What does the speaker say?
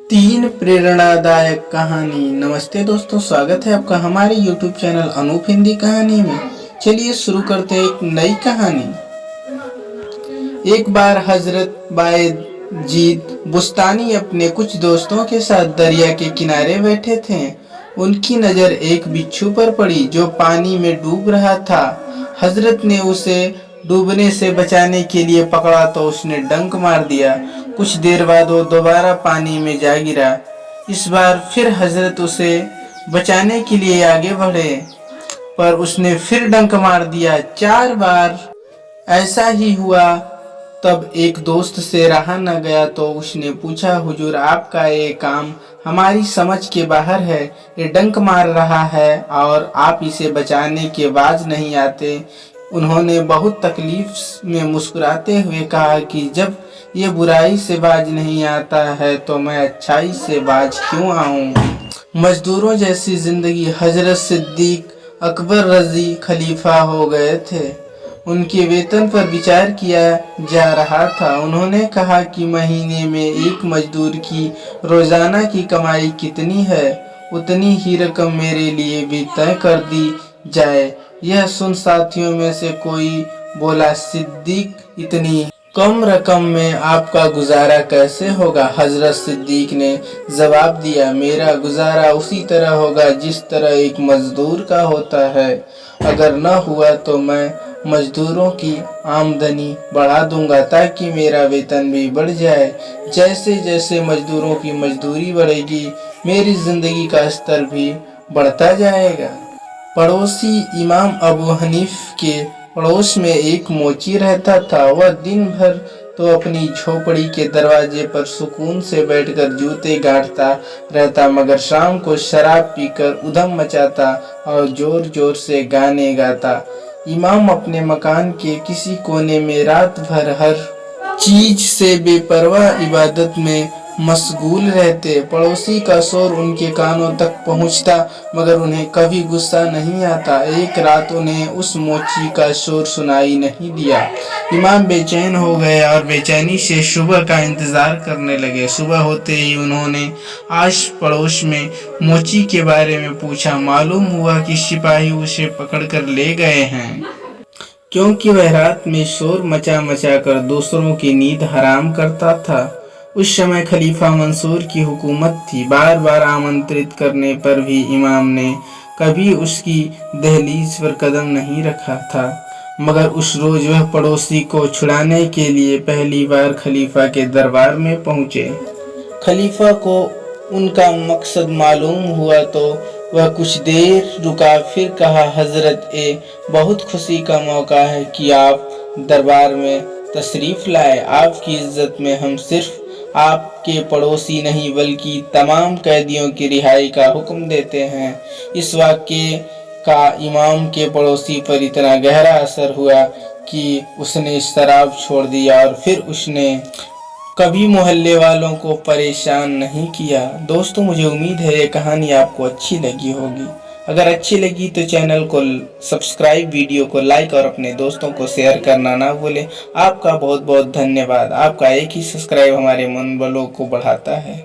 तीन प्रेरणादायक कहानी। नमस्ते दोस्तों, स्वागत है आपका हमारे YouTube चैनल अनूप हिंदी कहानी में। चलिए शुरू करते हैं एक नई कहानी। एक बार हजरत बायजीद बुस्तानी अपने कुछ दोस्तों के साथ दरिया के किनारे बैठे थे। उनकी नज़र एक बिच्छू पर पड़ी जो पानी में डूब रहा था। हजरत ने उसे डूबने से बचाने के लिए पकड़ा तो उसने डंक मार दिया। कुछ देर बाद वो दोबारा पानी में जा गिरा। इस बार फिर हजरत उसे बचाने के लिए आगे बढ़े, पर उसने फिर डंक मार दिया। 4 बार ऐसा ही हुआ। तब एक दोस्त से रहा न गया तो उसने पूछा, हुजूर आपका ये काम हमारी समझ के बाहर है। ये डंक मार रहा है और आप इसे बचाने के बाज नहीं आते। उन्होंने बहुत तकलीफ में मुस्कुराते हुए कहा कि जब ये बुराई से बाज नहीं आता है तो मैं अच्छाई से बाज क्यों आऊं। मजदूरों जैसी जिंदगी हजरत सिद्दीक अकबर रजी खलीफा हो गए थे। उनके वेतन पर विचार किया जा रहा था। उन्होंने कहा कि महीने में एक मजदूर की रोजाना की कमाई कितनी है, उतनी ही रकम मेरे लिए भी तय कर दी जाए। यह सुन साथियों में से कोई बोला, सिद्दीक इतनी कम रकम में आपका गुजारा कैसे होगा। हजरत सिद्दीक ने जवाब दिया, मेरा गुजारा उसी तरह होगा जिस तरह एक मजदूर का होता है। अगर न हुआ तो मैं मजदूरों की आमदनी बढ़ा दूंगा ताकि मेरा वेतन भी बढ़ जाए। जैसे जैसे मजदूरों की मजदूरी बढ़ेगी मेरी जिंदगी का स्तर भी बढ़ता जाएगा। पड़ोसी इमाम अबू हनीफ के पड़ोस में एक मोची रहता था। वह दिन भर तो अपनी झोपड़ी के दरवाजे पर सुकून से बैठकर जूते गांठता रहता, मगर शाम को शराब पीकर उधम मचाता और जोर जोर से गाने गाता। इमाम अपने मकान के किसी कोने में रात भर हर चीज से बेपरवाह इबादत में मशगूल रहते। पड़ोसी का शोर उनके कानों तक पहुंचता मगर उन्हें कभी गुस्सा नहीं आता। एक रात उन्हें उस मोची का शोर सुनाई नहीं दिया। इमाम बेचैन हो गए और बेचैनी से सुबह का इंतजार करने लगे। सुबह होते ही उन्होंने आस पड़ोस में मोची के बारे में पूछा। मालूम हुआ कि सिपाही उसे पकड़कर ले गए हैं, क्योंकि वह रात में शोर मचा मचा कर दूसरों की नींद हराम करता था। उस समय खलीफा मंसूर की हुकूमत थी। बार बार आमंत्रित करने पर भी इमाम ने कभी उसकी दहलीज पर कदम नहीं रखा था, मगर उस रोज वह पड़ोसी को छुड़ाने के लिए पहली बार खलीफा के दरबार में पहुंचे। खलीफा को उनका मकसद मालूम हुआ तो वह कुछ देर रुका, फिर कहा, हजरत ए बहुत खुशी का मौका है कि आप दरबार में तशरीफ लाए। आपकी इज्जत में हम सिर्फ आपके पड़ोसी नहीं बल्कि तमाम कैदियों की रिहाई का हुक्म देते हैं। इस वाक्य का इमाम के पड़ोसी पर इतना गहरा असर हुआ कि उसने शराब छोड़ दिया और फिर उसने कभी मोहल्ले वालों को परेशान नहीं किया। दोस्तों, मुझे उम्मीद है ये कहानी आपको अच्छी लगी होगी। अगर अच्छी लगी तो चैनल को सब्सक्राइब, वीडियो को लाइक और अपने दोस्तों को शेयर करना ना भूलें। आपका बहुत बहुत धन्यवाद। आपका एक ही सब्सक्राइब हमारे मनोबलों को बढ़ाता है।